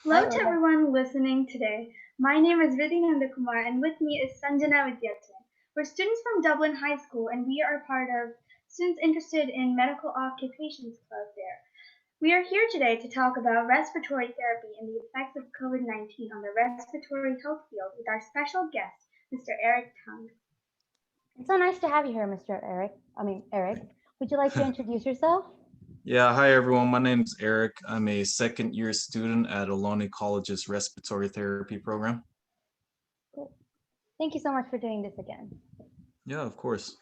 Hello to everyone listening today. My name is Riddhi Nandakumar and with me is Sanjana Vidyathan. We're students from Dublin High School and we are part of students interested in medical occupations club there. We are here today to talk about respiratory therapy and the effects of COVID-19 on the respiratory health field with our special guest, Mr. Eric Tung. It's so nice to have you here, Eric. Would you like to introduce yourself? Yeah, hi everyone. My name is Eric. I'm a second year student at Ohlone College's Respiratory Therapy program. Cool. Thank you so much for doing this again. Yeah, of course.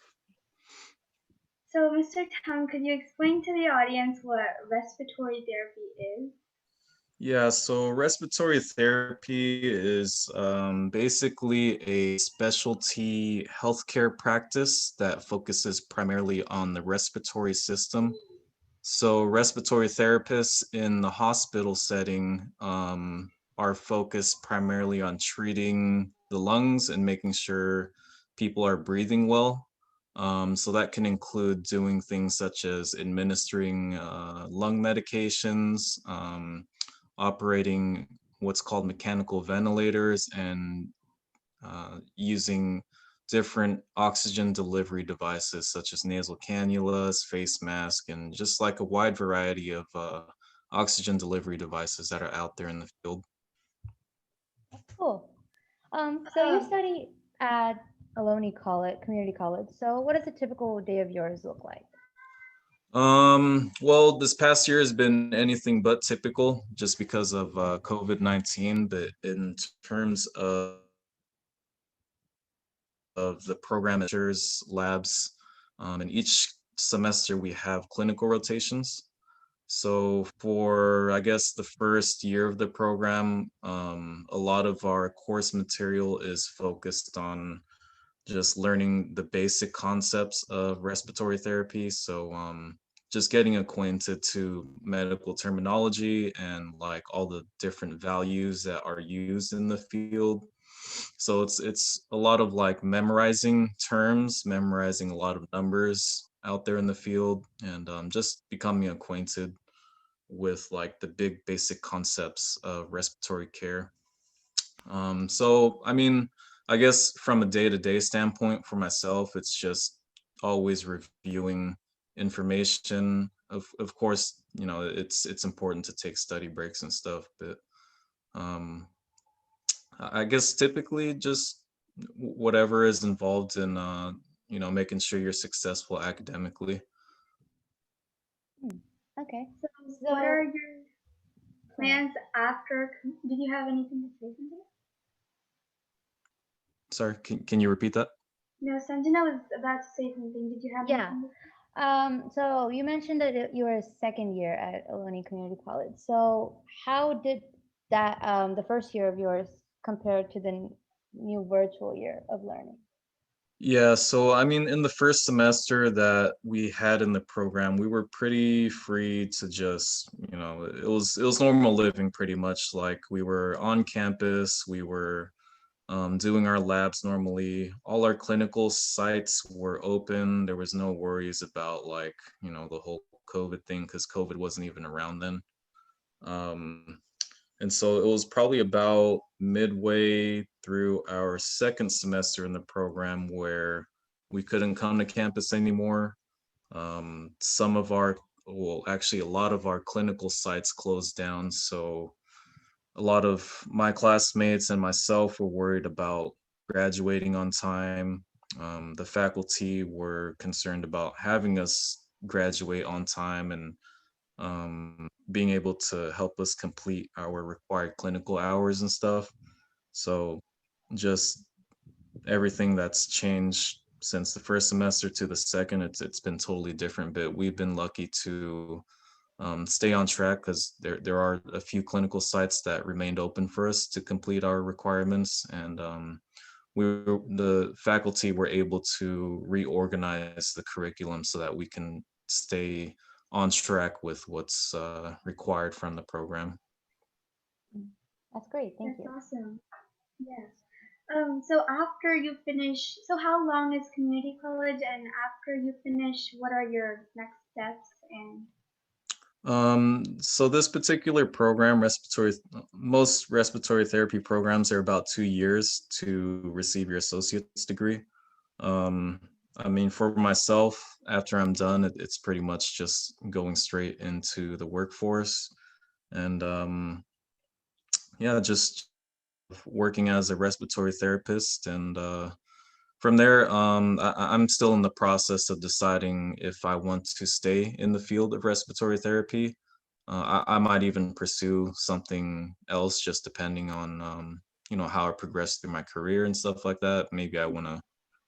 So, Mr. Tung, could you explain to the audience what respiratory therapy is? Yeah, so respiratory therapy is basically a specialty healthcare practice that focuses primarily on the respiratory system. So respiratory therapists in the hospital setting are focused primarily on treating the lungs and making sure people are breathing well. So that can include doing things such as administering lung medications, operating what's called mechanical ventilators, and using different oxygen delivery devices such as nasal cannulas, face mask, and just like a wide variety of oxygen delivery devices that are out there in the field. Cool. So you study at Ohlone College, community college. So what does a typical day of yours look like? Well, this past year has been anything but typical just because of COVID-19, but in terms of the program labs, and each semester we have clinical rotations. So for, I guess, the first year of the program, a lot of our course material is focused on just learning the basic concepts of respiratory therapy. So just getting acquainted to medical terminology and like all the different values that are used in the field. So it's a lot of like memorizing terms, memorizing a lot of numbers out there in the field, and just becoming acquainted with like the big basic concepts of respiratory care. So I mean, I guess from a day-to-day standpoint for myself, it's just always reviewing information. Of course, you know, it's important to take study breaks and stuff, but um I guess typically just whatever is involved in you know, making sure you're successful academically. Okay. So, So what are your plans after? Did you have anything to say, Sanjana? Sorry, can you repeat that? No, Sanjana was about to say something. Did you have yeah. anything? So you mentioned that you were a second year at Ohlone Community College. So how did that the first year of yours compare to the new virtual year of learning? Yeah, so I mean, in the first semester that we had in the program, we were pretty free to just, you know, it was normal living pretty much. Like we were on campus, we were doing our labs normally. All our clinical sites were open. There was no worries about like, you know, the whole COVID thing because COVID wasn't even around then. Um, and so it was probably about midway through our second semester in the program where we couldn't come to campus anymore. Some of our, well, actually, a lot of our clinical sites closed down. So a lot of my classmates and myself were worried about graduating on time. The faculty were concerned about having us graduate on time and being able to help us complete our required clinical hours and stuff. So just everything that's changed since the first semester to the second, it's been totally different. But we've been lucky to stay on track because there are a few clinical sites that remained open for us to complete our requirements, and the faculty were able to reorganize the curriculum so that we can stay on track with what's required from the program. That's great. Thank That's you. awesome. Yes. So after you finish, so how long is community college? And after you finish, what are your next steps? And So this particular program, most respiratory therapy programs are about 2 years to receive your associate's degree. Um, I mean, for myself, after I'm done, it's pretty much just going straight into the workforce and yeah, just working as a respiratory therapist. And from there, I'm still in the process of deciding if I want to stay in the field of respiratory therapy. I might even pursue something else, just depending on how I progress through my career and stuff like that. Maybe I want to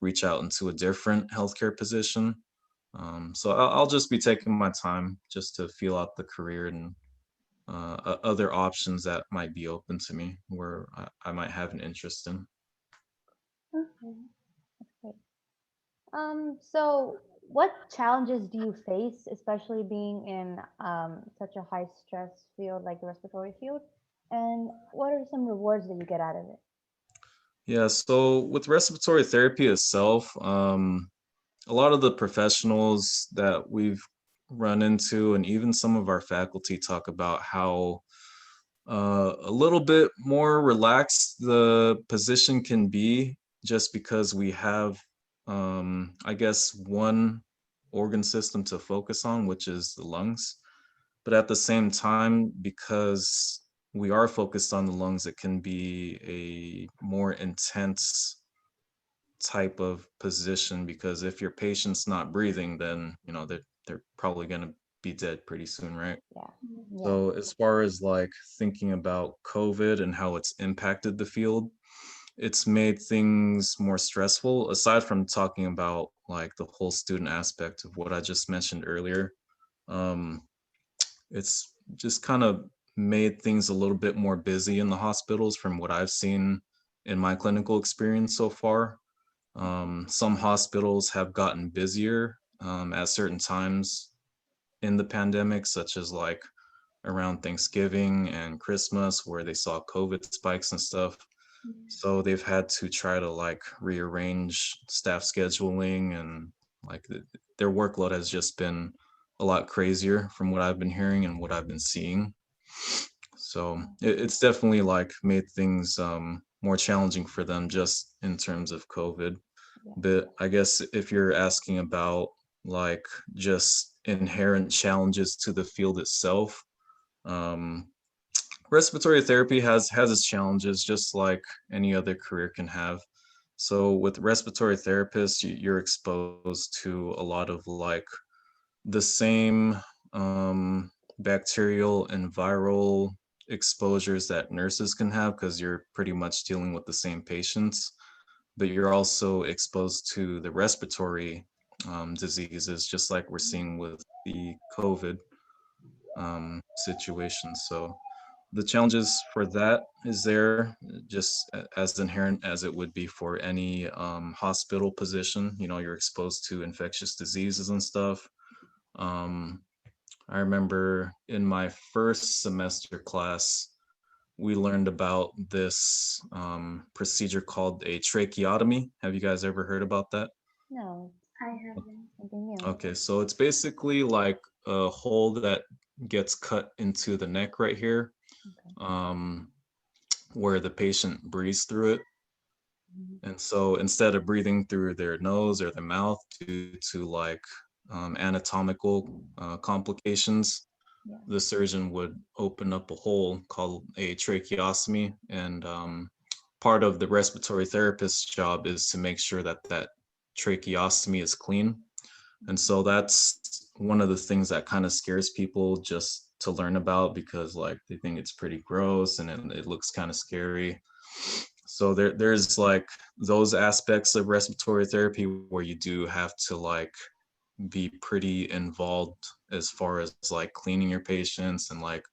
reach out into a different healthcare position. So I'll just be taking my time just to feel out the career and other options that might be open to me where I might have an interest in. Okay, that's great. So what challenges do you face, especially being in such a high stress field like the respiratory field? And what are some rewards that you get out of it? Yeah, so with respiratory therapy itself, a lot of the professionals that we've run into, and even some of our faculty, talk about how a little bit more relaxed the position can be just because we have, I guess, one organ system to focus on, which is the lungs. But at the same time, because we are focused on the lungs, it can be a more intense type of position because if your patient's not breathing, then they're probably going to be dead pretty soon, right? Yeah, yeah, So as far as like thinking about COVID and how it's impacted the field, it's made things more stressful. Aside from talking about like the whole student aspect of what I just mentioned earlier, um, it's just kind of made things a little bit more busy in the hospitals from what I've seen in my clinical experience so far. Some hospitals have gotten busier at certain times in the pandemic, such as like around Thanksgiving and Christmas, where they saw COVID spikes and stuff. So they've had to try to like rearrange staff scheduling and like their workload has just been a lot crazier from what I've been hearing and what I've been seeing. So it's definitely like made things more challenging for them just in terms of COVID. yeah. But I guess if you're asking about like just inherent challenges to the field itself, um, respiratory therapy has its challenges, just like any other career can have. So with respiratory therapists, you're exposed to a lot of like the same bacterial and viral exposures that nurses can have because you're pretty much dealing with the same patients, but you're also exposed to the respiratory diseases, just like we're seeing with the COVID situation. So the challenges for that is there just as inherent as it would be for any hospital position. You're exposed to infectious diseases and stuff. um, I remember in my first semester class we learned about this procedure called a tracheotomy. Have you guys ever heard about that? No, I haven't. something new. Okay, so it's basically like a hole that gets cut into the neck right here, Okay. um, where the patient breathes through it. Mhm. And so instead of breathing through their nose or their mouth due to like anatomical complications, Yeah. the surgeon would open up a hole called a tracheostomy. And part of the respiratory therapist's job is to make sure that that tracheostomy is clean. And so that's one of the things that kind of scares people just to learn about because like they think it's pretty gross and it looks kind of scary. So there's like those aspects of respiratory therapy where you do have to like be pretty involved as far as like cleaning your patients and like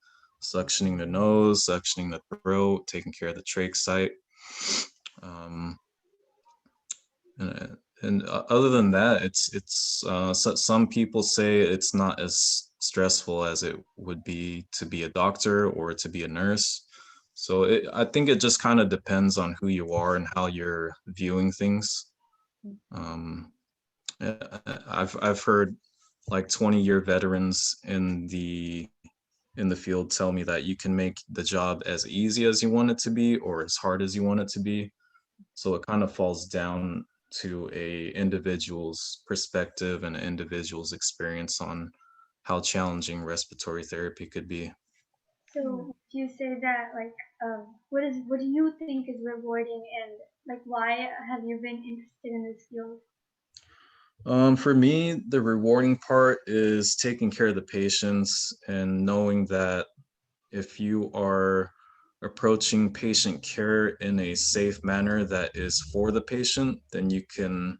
suctioning the nose, suctioning the throat, taking care of the trach site. Um, and other than that, some people say it's not as stressful as it would be to be a doctor or to be a nurse. So I think it just kind of depends on who you are and how you're viewing things. Mhm. Um, I've heard like 20-year veterans in the field tell me that you can make the job as easy as you want it to be or as hard as you want it to be. So it kind of falls down to a individual's perspective and an individual's experience on how challenging respiratory therapy could be. So would you say that like what do you think is rewarding and like why have you been interested in this field? For me, the rewarding part is taking care of the patients and knowing that if you are approaching patient care in a safe manner that is for the patient, then you can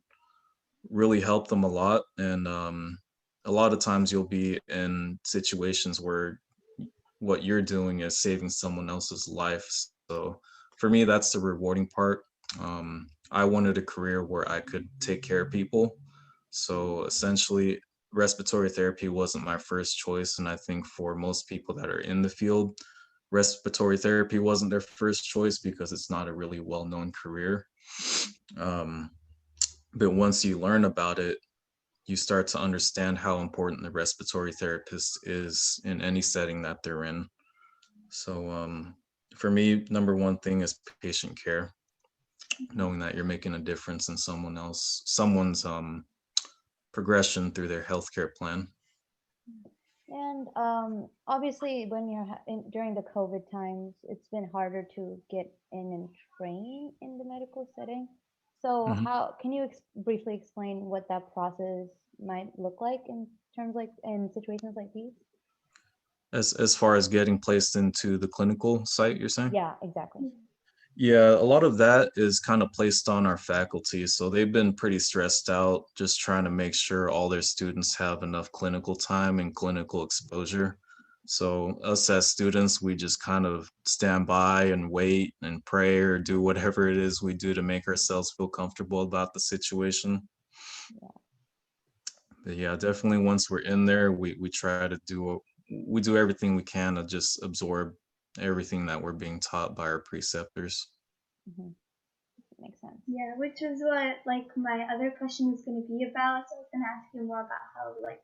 really help them a lot. And a lot of times you'll be in situations where what you're doing is saving someone else's life. So for me, that's the rewarding part. I wanted a career where I could take care of people. So essentially, respiratory therapy wasn't my first choice. And I think for most people that are in the field, respiratory therapy wasn't their first choice because it's not a really well known career. Um, but once you learn about it, you start to understand how important the respiratory therapist is in any setting that they're in. So for me, number one thing is patient care, knowing that you're making a difference in someone's progression through their healthcare plan. And obviously, when during the COVID times, it's been harder to get in and train in the medical setting. So, Mhm. how can you briefly explain what that process might look like in terms like in situations like these? As far as getting placed into the clinical site, you're saying? Yeah, exactly. Yeah, a lot of that is kind of placed on our faculty. So they've been pretty stressed out, just trying to make sure all their students have enough clinical time and clinical exposure. So us as students, we just kind of stand by and wait and pray or do whatever it is we do to make ourselves feel comfortable about the situation. But yeah, definitely once we're in there, we try to we do everything we can to just absorb everything that we're being taught by our preceptors. Hmm. Makes sense. Yeah, which is what like my other question was going to be about. So I was going to ask you more about how like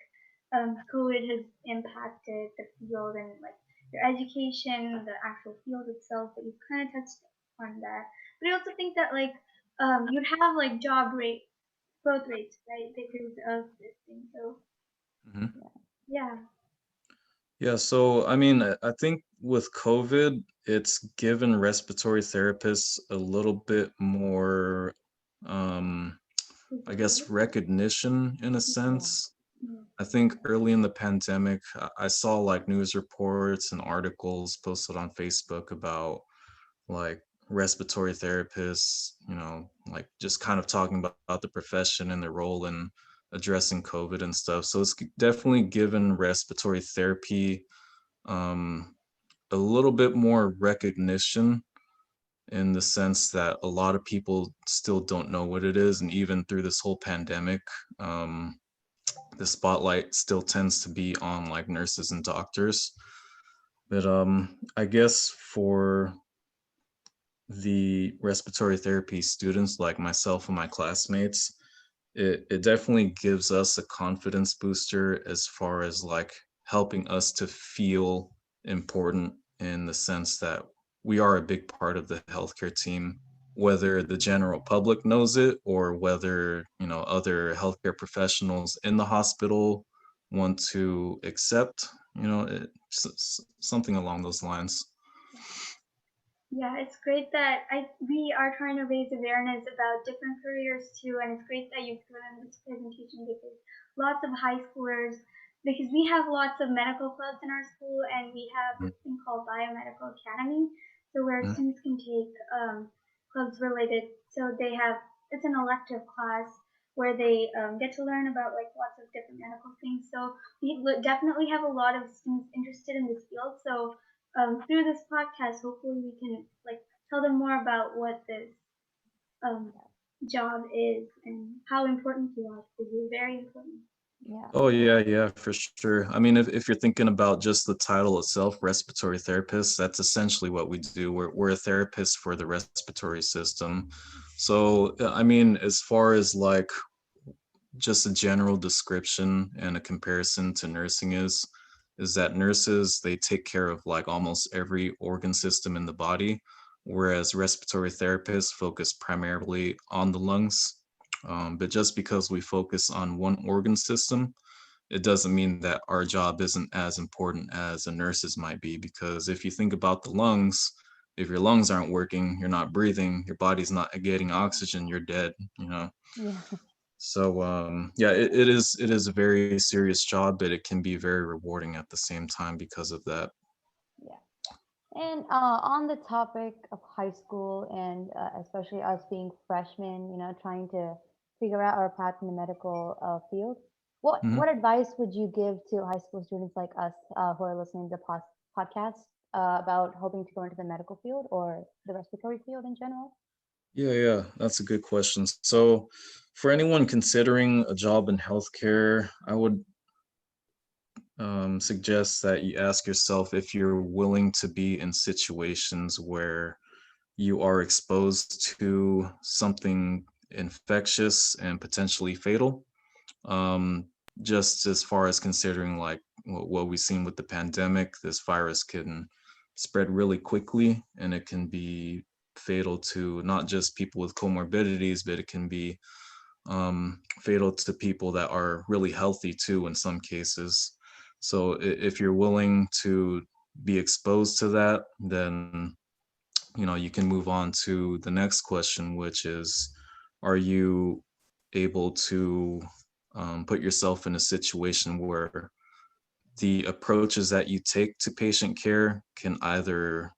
COVID has impacted the field and like your education, the actual field itself. But you kind of touched on that. But I also think that like you'd have like job rate growth rates, right, because of this thing. So Mhm. yeah. Yeah, so I mean, I think with COVID, it's given respiratory therapists a little bit more, um, I guess, recognition in a Yeah. sense. Yeah. I think early in the pandemic, I saw like news reports and articles posted on Facebook about like respiratory therapists, like just kind of talking about the profession and their role in addressing COVID and stuff. So it's definitely given respiratory therapy um, a little bit more recognition in the sense that a lot of people still don't know what it is. And even through this whole pandemic, um, the spotlight still tends to be on like nurses and doctors. But I guess for the respiratory therapy students like myself and my classmates, it definitely gives us a confidence booster as far as like helping us to feel important in the sense that we are a big part of the healthcare team, whether the general public knows it or whether other healthcare professionals in the hospital want to accept something along those lines. Yeah, it's great that we are trying to raise awareness about different careers too, and it's great that you've given this presentation because lots of high schoolers, because we have lots of medical clubs in our school, and we have this thing called Biomedical Academy, so where Mhm. students can take clubs related. So they have it's an elective class where they get to learn about like lots of different medical things. So we definitely have a lot of students interested in this field. So through this podcast, hopefully we can like tell them more about what this um, job is and how important you are because you're very important. Yeah. Oh yeah, yeah, for sure. I mean, if you're thinking about just the title itself, respiratory therapist, that's essentially what we do. We're a therapist for the respiratory system. So, I mean, as far as like just a general description and a comparison to nursing is that nurses, they take care of like almost every organ system in the body, whereas respiratory therapists focus primarily on the lungs. But just because we focus on one organ system, it doesn't mean that our job isn't as important as a nurse's might be. Because if you think about the lungs, if your lungs aren't working, you're not breathing, your body's not getting oxygen, you're dead, you know. Yeah. So yeah, it is a very serious job, but it can be very rewarding at the same time because of that. Yeah. And on the topic of high school, and especially us being freshmen, trying to figure out our path in the medical field, what Mhm. advice would you give to high school students like us who are listening to the podcast about hoping to go into the medical field or the respiratory field in general? Yeah, that's a good question. So for anyone considering a job in healthcare, I would suggest that you ask yourself if you're willing to be in situations where you are exposed to something infectious and potentially fatal. Um, just as far as considering like what we've seen with the pandemic, this virus can spread really quickly and it can be fatal to not just people with comorbidities, but it can be fatal to people that are really healthy too in some cases. So if you're willing to be exposed to that, then you can move on to the next question, which is, are you able to put yourself in a situation where the approaches that you take to patient care can either,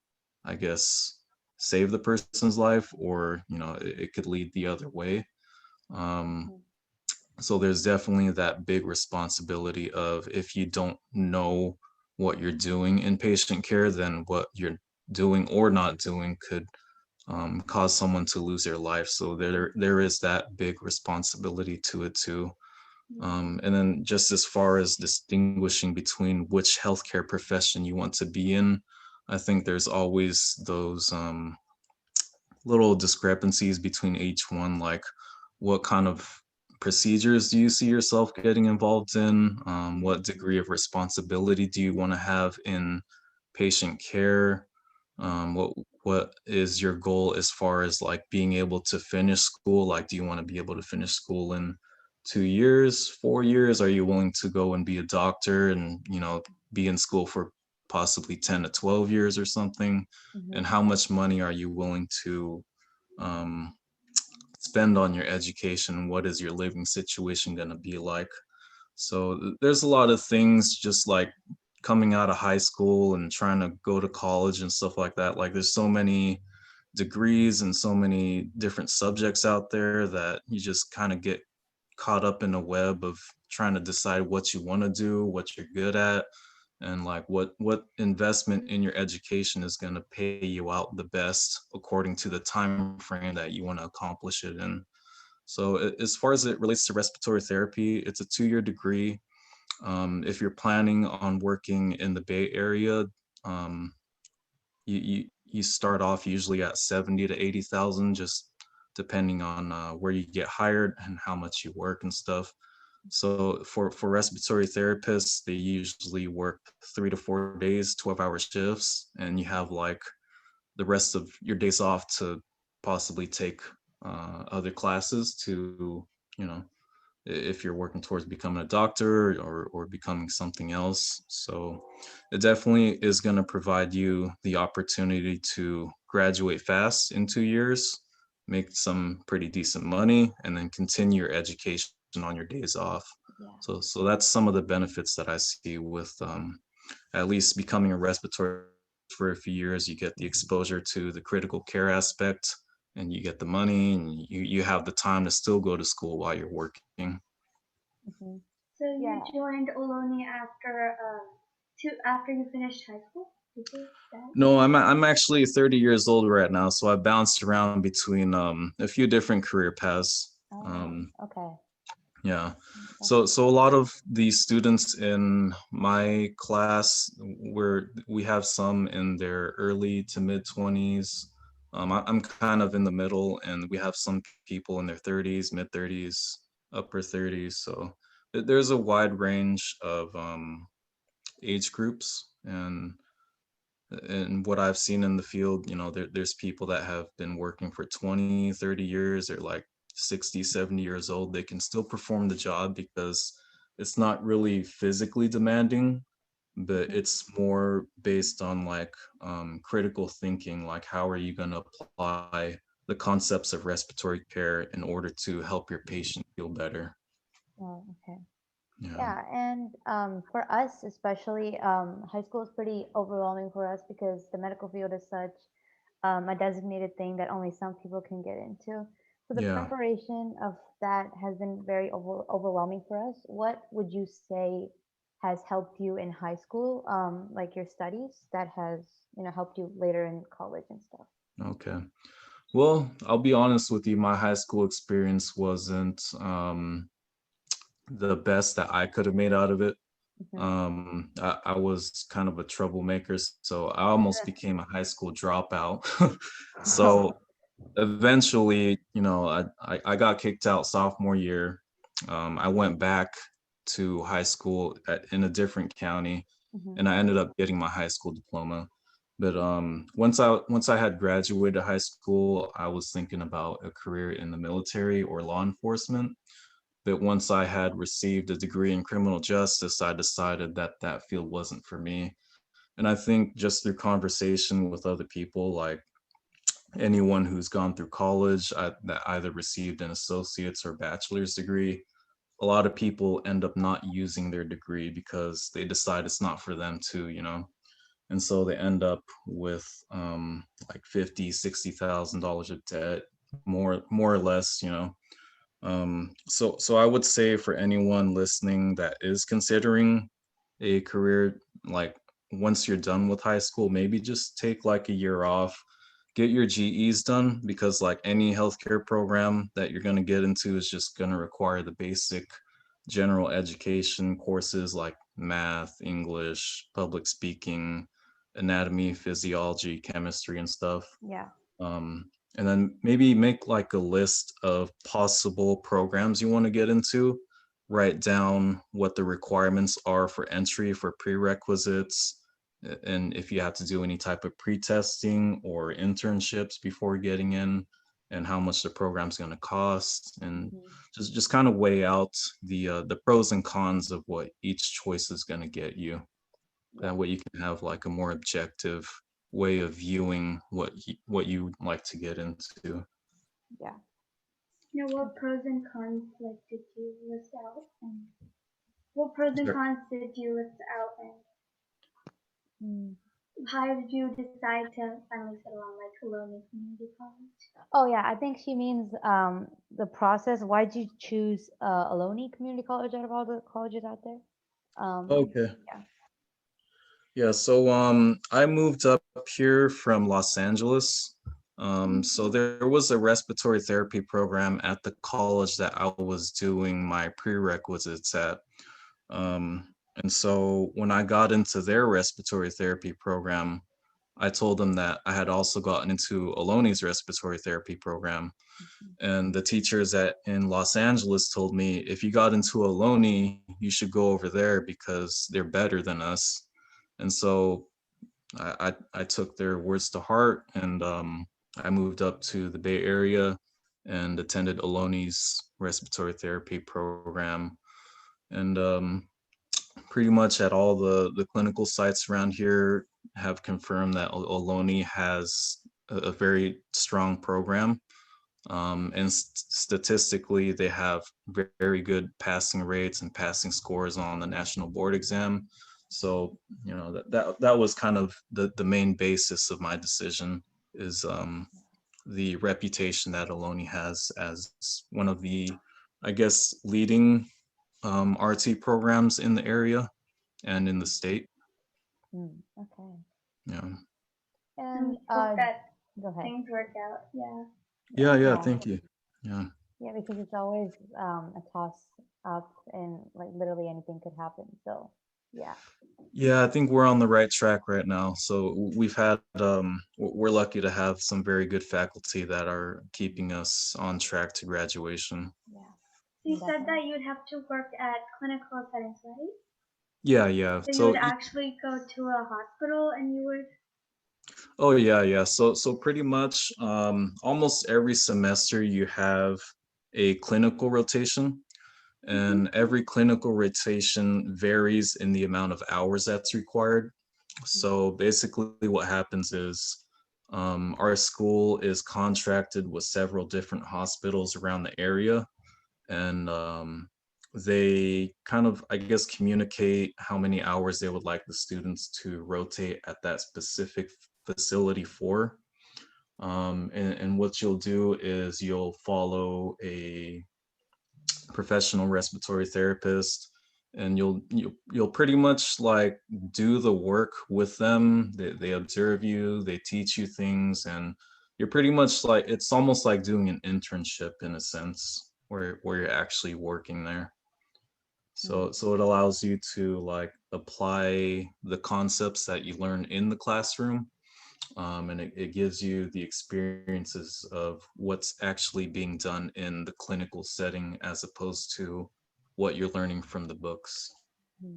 I guess, save the person's life, or it could lead the other way. um, Mhm. so there's definitely that big responsibility of, if you don't know what you're doing in patient care, then what you're doing or not doing could cause someone to lose their life. So there is that big responsibility to it too. Yeah. And then just as far as distinguishing between which healthcare profession you want to be in, I think there's always those little discrepancies between each one, like what kind of procedures do you see yourself getting involved in? What degree of responsibility do you want to have in patient care? What is your goal as far as like being able to finish school? Like, do you want to be able to finish school in 2 years, 4 years? Are you willing to go and be a doctor and be in school for possibly 10 to 12 years or something? And Mhm. how much money are you willing to um, spend on your education? What is your living situation going to be like? So there's a lot of things, just like coming out of high school and trying to go to college and stuff like that. Like, there's so many degrees and so many different subjects out there that you just kind of get caught up in a web of trying to decide what you want to do, what you're good at, and like what investment in your education is going to pay you out the best according to the time frame that you want to accomplish it in. So as far as it relates to respiratory therapy, it's a 2-year degree. If you're planning on working in the Bay Area, um, you start off usually at 70 to 80,000, just depending on where you get hired and how much you work and stuff. So for respiratory therapists, they usually work 3 to 4 days, 12-hour shifts, and you have like the rest of your days off to possibly take other classes to, you know, if you're working towards becoming a doctor or becoming something else. So it definitely is going to provide you the opportunity to graduate fast in 2 years, make some pretty decent money, and then continue your education on your days off. Yeah. So that's some of the benefits that I see with at least becoming a respiratory therapist for a few years. You get the exposure to the critical care aspect, and you get the money, and you have the time to still go to school while you're working. Hmm. So you Yeah. joined Oloni after you finished high school? Did you say that? No, I'm actually 30 years old right now, so I bounced around between a few different career paths. Oh, Um, okay. yeah, That's so a lot of the students in my class, we have some in their early to mid 20s. I'm kind of in the middle, and we have some people in their 30s, mid 30s. upper 30s. So there's a wide range of age groups, and what I've seen in the field, there's people that have been working for 20, 30 years, or like 60, 70 years old. They can still perform the job because it's not really physically demanding, but Mhm. it's more based on like critical thinking, like how are you going to apply the concepts of respiratory care in order to help your patient feel better. Oh, okay. Yeah. Yeah, and for us especially, high school is pretty overwhelming for us because the medical field is such a designated thing that only some people can get into. So the Yeah. preparation of that has been very overwhelming for us. What would you say has helped you in high school, like your studies, that has helped you later in college and stuff? Okay. Well, I'll be honest with you, my high school experience wasn't the best that I could have made out of it. Hmm. I was kind of a troublemaker, so I almost became a high school dropout. So eventually, I got kicked out sophomore year. I went back to high school in a different county, Hmm. and I ended up getting my high school diploma. But once I had graduated high school, I was thinking about a career in the military or law enforcement. But once I had received a degree in criminal justice, I decided that that field wasn't for me. And I think just through conversation with other people, like anyone who's gone through college that either received an associate's or bachelor's degree, a lot of people end up not using their degree because they decide it's not for them too. And so they end up with like 50, $60,000 of debt, more or less. So I would say for anyone listening that is considering a career, like once you're done with high school, maybe just take like a year off, get your GEs done, because like any healthcare program that you're going to get into is just going to require the basic general education courses like math, English, public speaking, anatomy, physiology, chemistry, and stuff. Yeah. And then maybe make like a list of possible programs you want to get into. Write down what the requirements are for entry for prerequisites, and if you have to do any type of pre-testing or internships before getting in, and how much the program's going to cost, and Hmm. just kind of weigh out the pros and cons of what each choice is going to get you. Yeah. That way you can have like a more objective way of viewing what you like to get into. Yeah. Now, what pros and cons like did you list out? And what pros and Sure. cons did you list out? And Mm. how did you decide to finally settle on like Ohlone Community College? Oh yeah, I think she means the process. Why'd you choose Ohlone Community College out of all the colleges out there? Okay. Yeah. Yeah, so I moved up here from Los Angeles. So there was a respiratory therapy program at the college that I was doing my prerequisites at. And so when I got into their respiratory therapy program, I told them that I had also gotten into Ohloni's respiratory therapy program. Mhm. And the teachers in Los Angeles told me, if you got into Ohlone, you should go over there because they're better than us. And so I took their words to heart, and I moved up to the Bay Area and attended Ohloni's respiratory therapy program. And pretty much at all the clinical sites around here have confirmed that Ohlone has a very strong program. And statistically, they have very good passing rates and passing scores on the national board exam. So, that was kind of the main basis of my decision, is the reputation that Ohlone has as one of the, I guess, leading RT programs in the area and in the state. Mm, okay. Yeah. And And we hope that go ahead. things work out. Yeah. Yeah, yeah, Yeah. thank you. Yeah. Yeah, because it's always a toss up and like literally anything could happen. So yeah. Yeah, I think we're on the right track right now. So we've had we're lucky to have some very good faculty that are keeping us on track to graduation. Yeah. So you said Definitely. that you would have to work at clinical settings, right? Yeah. So you So would actually go to a hospital and you would. oh yeah. So pretty much almost every semester you have a clinical rotation, Mhm. and every clinical rotation varies in the amount of hours that's required. So basically what happens is our school is contracted with several different hospitals around the area, and they kind of, I guess, communicate how many hours they would like the students to rotate at that specific facility for. And what you'll do is you'll follow a professional respiratory therapist, and you'll pretty much like do the work with them. They observe you, they teach you things, and you're pretty much like, it's almost like doing an internship in a sense, where you're actually working there. Mm. So it allows you to like apply the concepts that you learn in the classroom, and it gives you the experiences of what's actually being done in the clinical setting as opposed to what you're learning from the books.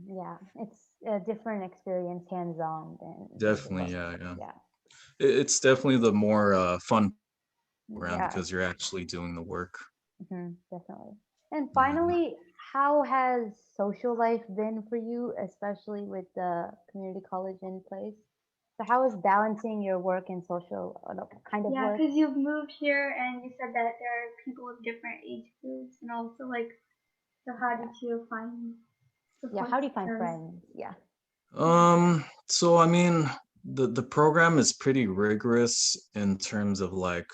Yeah, it's a different experience, hands-on than just the Definitely, books. yeah. Yeah. It's definitely the more fun program Yeah. because you're actually doing the work. Definitely. And Yeah. finally, how has social life been for you, especially with the community college in place? So how is balancing your work and social kind of Yeah, work? because you've moved here and you said that there are people with different age groups and also like, so how Yeah. did you find Yeah. support How do you find systems? friends? Yeah. Yeah. So I mean, the program is pretty rigorous in terms of like,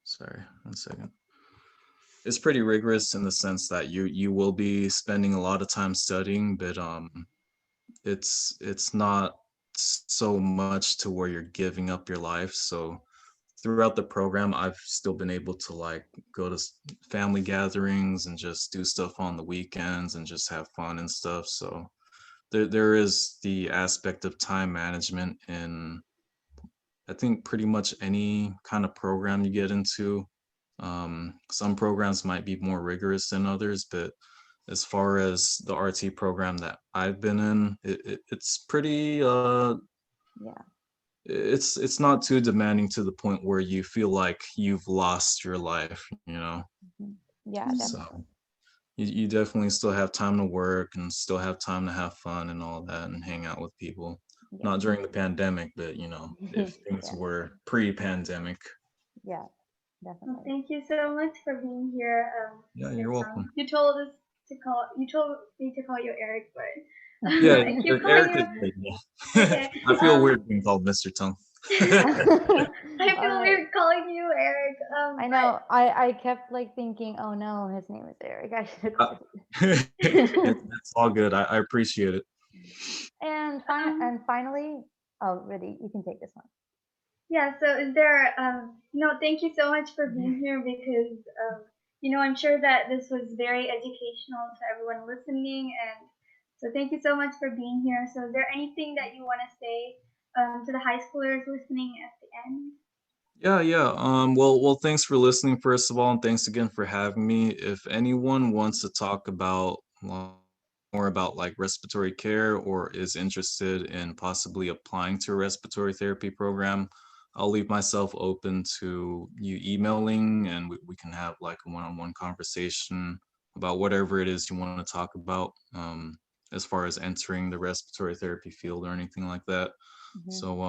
sorry, one second. It's pretty rigorous in the sense that you will be spending a lot of time studying, but it's not so much to where you're giving up your life. So throughout the program, I've still been able to like go to family gatherings and just do stuff on the weekends and just have fun and stuff. So there is the aspect of time management in, I think, pretty much any kind of program you get into. Some programs might be more rigorous than others, but as far as the RT program that I've been in, it's pretty Yeah. it's not too demanding to the point where you feel like you've lost your life, you know. Mhm. Yeah, So Mhm. definitely. you definitely still have time to work and still have time to have fun and all that and hang out with people. Yeah. Not during the pandemic, but if things Yeah. were pre-pandemic. Yeah, Well, definitely. thank you so much for being here, Yeah, Miss you're Sung. welcome. You told me to call you Eric, but Yeah, I keep calling Eric you. is good. Yeah. Okay. I feel weird being called Mr. Tongue. I All feel right. weird calling you Eric. I But know. I kept like thinking, oh no, his name is Eric. I should have Uh, called it's, you. it's all good. I appreciate it. And finally, oh, really, you can take this one. yeah, so is there, thank you so much for being here because, I'm sure that this was very educational to everyone listening. And so thank you so much for being here. So is there anything that you want to say to the high schoolers listening at the end? Yeah. Well, thanks for listening, first of all, and thanks again for having me. If anyone wants to talk about more about like respiratory care or is interested in possibly applying to a respiratory therapy program, I'll leave myself open to you emailing, and we can have like a one-on-one conversation about whatever it is you want to talk about, as far as entering the respiratory therapy field or anything like that. Hmm. So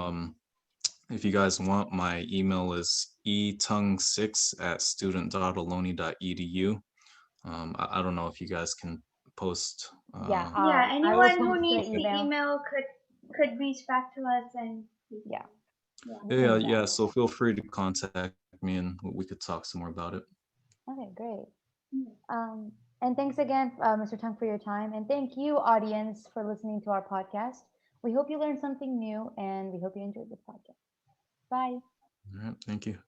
if you guys want, my email is etung6@student.aloni.edu. I don't know if you guys can post. Yeah, Yeah, I will anyone who post the needs the email. email could reach back to us and we Yeah, can, yeah. Yeah. exactly. So feel free to contact me and we could talk some more about it. Okay, great. Yeah. Um, and thanks again, Mr. Tung, for your time. And thank you, audience, for listening to our podcast. We hope you learned something new and we hope you enjoyed this podcast. Bye. All right. Thank you.